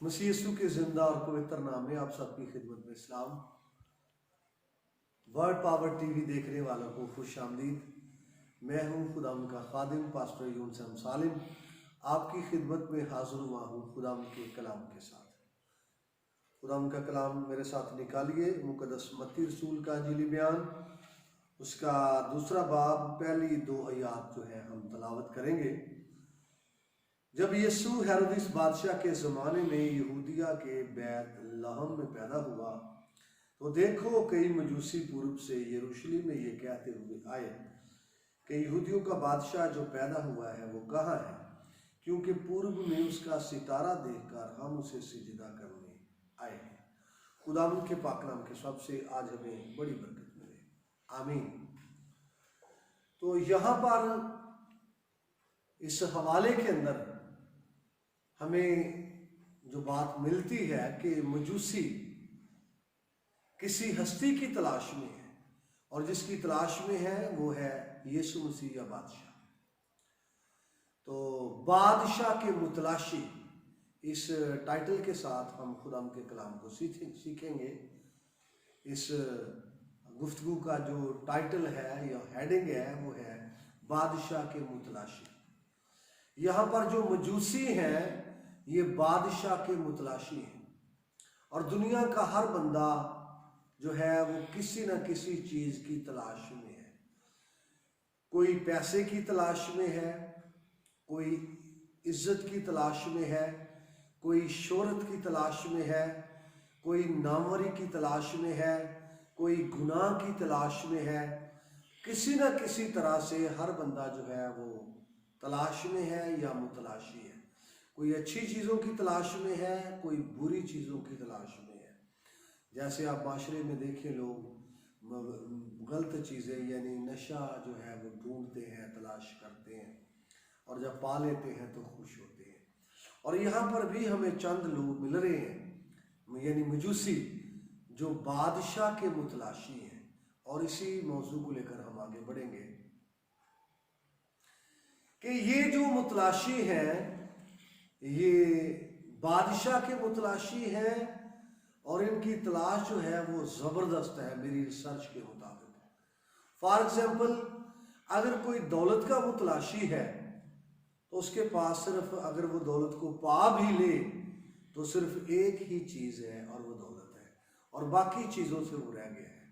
मसीह यीशु के जिंदा और पवित्र नाम में आप सबकी खिदमत में इस्लाम। वर्ड पावर टीवी देखने वालों को खुश आमदीद। मैं हूं खुदाम का खादिम पास्टर यूनस सालिम, आपकी खिदमत में हाजिर हुआ हूं खुदाम के कलाम के साथ। खुदाम का कलाम मेरे साथ निकालिए। मुकद्दस मत्ती रसूल का इंजीली बयान, उसका दूसरा बाब, पहली 2 आयत जो है हम तलावत करेंगे। जब यीशु हेरोदिस बादशाह के ज़माने में यहूदिया के बैत लहम में पैदा हुआ तो देखो कई मजूसी पूर्व से यरूशलेम में ये कहते हुए आए कि यहूदियों का बादशाह जो पैदा हुआ है वो कहाँ है, क्योंकि पूर्व में उसका सितारा देखकर हम उसे सिजदा करने आए हैं। खुदावंद के पाक नाम के सबसे आज हमें बड़ी बरकत मिले, आमीन। तो यहाँ पर इस हवाले के अंदर हमें जो बात मिलती है कि मजूसी किसी हस्ती की तलाश में है, और जिसकी तलाश में है वो है यीशु मसीह या बादशाह। तो बादशाह के मुतलाशी, इस टाइटल के साथ हम खुदाम के कलाम को सीखेंगे। इस गुफ्तगू का जो टाइटल है या हेडिंग है वो है बादशाह के मुतलाशी। यहाँ पर जो मजूसी हैं ये बादशाह के मुतलाशी हैं, और दुनिया का हर बंदा जो है वो किसी न किसी चीज़ की तलाश में है। कोई पैसे की तलाश में है, कोई इज्जत की तलाश में है, कोई शोहरत की तलाश में है, कोई नामवरी की तलाश में है, कोई गुनाह की तलाश में है। किसी न किसी तरह से हर बंदा जो है वो तलाश में है या मुतलाशी है। कोई अच्छी चीज़ों की तलाश में है, कोई बुरी चीज़ों की तलाश में है। जैसे आप माशरे में देखें, लोग गलत चीज़ें यानी नशा जो है वो ढूंढते हैं, तलाश करते हैं, और जब पा लेते हैं तो खुश होते हैं। और यहाँ पर भी हमें चंद लोग मिल रहे हैं यानी मजूसी जो बादशाह के मुतलाशी हैं, और इसी मौजू को लेकर हम आगे बढ़ेंगे कि ये जो मुतलाशी हैं ये बादशाह के मुतलाशी हैं, और इनकी तलाश जो है वो ज़बरदस्त है मेरी रिसर्च के मुताबिक। फॉर एग्जाम्पल, अगर कोई दौलत का मुतलाशी है तो उसके पास सिर्फ, अगर वो दौलत को पा भी ले तो सिर्फ एक ही चीज़ है और वो दौलत है, और बाकी चीज़ों से वो रह गया है।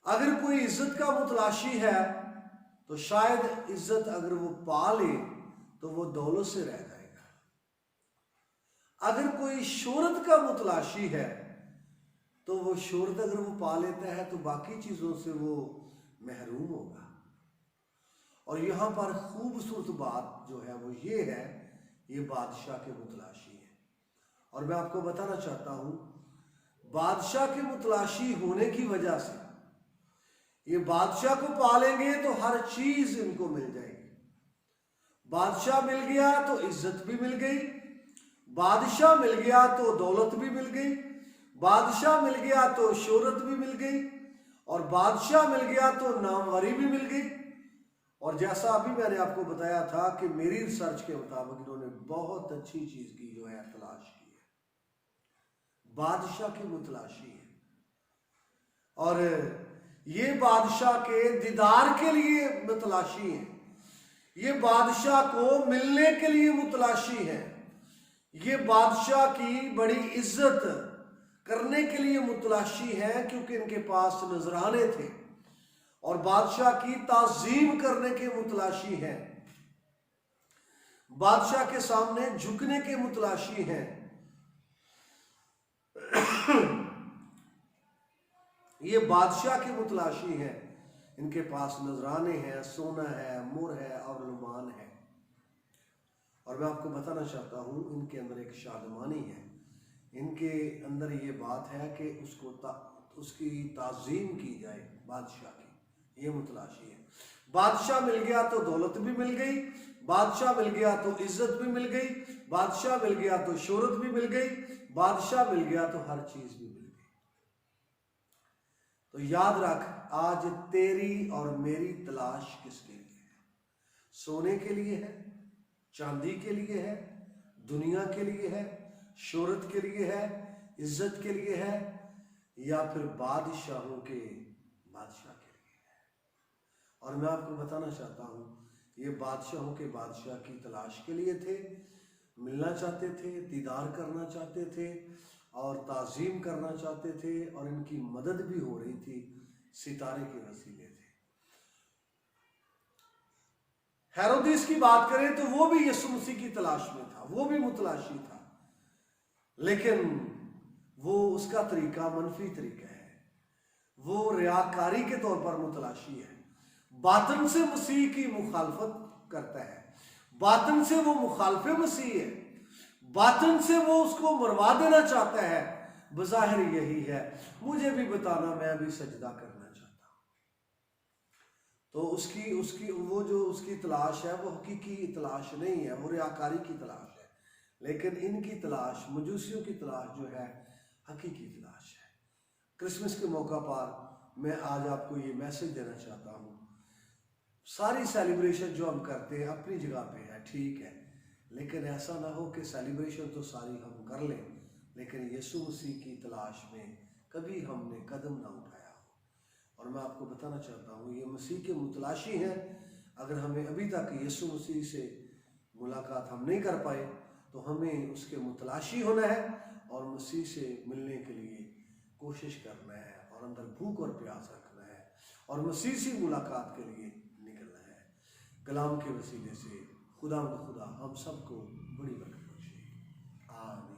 अगर कोई इज्जत का मुतलाशी है तो शायद इज्जत अगर वो पा ले तो वो दौलत से रह जाएगा। अगर कोई शोहरत का मुतलाशी है तो वो शोहरत अगर वो पा लेता है तो बाकी चीज़ों से वो महरूम होगा। और यहाँ पर खूबसूरत बात जो है वो ये है, ये बादशाह के मुतलाशी है। और मैं आपको बताना चाहता हूँ, बादशाह के मुतलाशी होने की वजह से ये बादशाह को पालेंगे तो हर चीज इनको मिल जाएगी। बादशाह मिल गया तो इज्जत भी मिल गई, बादशाह मिल गया तो दौलत भी मिल गई, बादशाह मिल गया तो शोहरत भी मिल गई, और बादशाह मिल गया तो नामवरी भी मिल गई। और जैसा अभी मैंने आपको बताया था कि मेरी रिसर्च के मुताबिक इन्होंने बहुत अच्छी चीज की जो है तलाश की है, बादशाह की मुतलाशी है। और ये बादशाह के दीदार के लिए मुतलाशी है, ये बादशाह को मिलने के लिए मुतलाशी है, ये बादशाह की बड़ी इज्जत करने के लिए मुतलाशी है, क्योंकि इनके पास नजराने थे, और बादशाह की ताजीम करने के मुतलाशी है, बादशाह के सामने झुकने के मुतलाशी हैं। ये बादशाह की मुतलाशी है, इनके पास नजराने हैं, सोना है, मुर है और लुमान है। और मैं आपको बताना चाहता हूँ, इनके अंदर एक शादमानी है, इनके अंदर ये बात है कि उसकी ताजीम की जाए बादशाह की, ये मुतलाशी है। बादशाह मिल गया तो दौलत भी मिल गई, बादशाह मिल गया तो इज्जत भी मिल गई, बादशाह मिल गया तो शोहरत भी मिल गई, बादशाह मिल गया तो हर चीज भी मिल गई। तो याद रख, आज तेरी और मेरी तलाश किसके लिए है? सोने के लिए है, चांदी के लिए है, दुनिया के लिए है, शोहरत के लिए है, इज्जत के लिए है, या फिर बादशाहों के बादशाह के लिए है। और मैं आपको बताना चाहता हूं, ये बादशाहों के बादशाह की तलाश के लिए थे, मिलना चाहते थे, दीदार करना चाहते थे और ताज़ीम करना चाहते थे, और इनकी मदद भी हो रही थी सितारे के वसीले थे। हेरोदेस की बात करें तो वो भी यीशु मसीह की तलाश में था, वो भी मुतलाशी था, लेकिन वो उसका तरीका मनफी तरीका है, वो रियाकारी के तौर पर मुतलाशी है, बातन से मसीह की मुखालफत करता है, बातन से वो मुखालफे मसीह है, बातन से वो उसको मरवा देना चाहता है। बज़ाहिर यही है, मुझे भी बताना, मैं भी सजदा करना चाहता हूं। तो उसकी उसकी वो जो उसकी तलाश है वो हकीकी तलाश नहीं है, वो रियाकारी की तलाश है। लेकिन इनकी तलाश, मजूसियों की तलाश जो है, हकीकी तलाश है। क्रिसमस के मौका पर मैं आज आपको ये मैसेज देना चाहता हूँ, सारी सेलिब्रेशन जो हम करते हैं अपनी जगह पे है, ठीक है, लेकिन ऐसा ना हो कि सेलिब्रेशन तो सारी हम कर लें, लेकिन यीशु मसीह की तलाश में कभी हमने कदम ना उठाया हो। और मैं आपको बताना चाहता हूँ, ये मसीह के मुतलाशी हैं। अगर हमें अभी तक यीशु मसीह से मुलाकात हम नहीं कर पाए, तो हमें उसके मुतलाशी होना है और मसीह से मिलने के लिए कोशिश करना है, और अंदर भूख और प्यास रखना है, और मसीह से मुलाकात के लिए निकलना है। कलाम के वसीले से खुदा हम सबको बड़ी बरकत बख्शे। आमीन।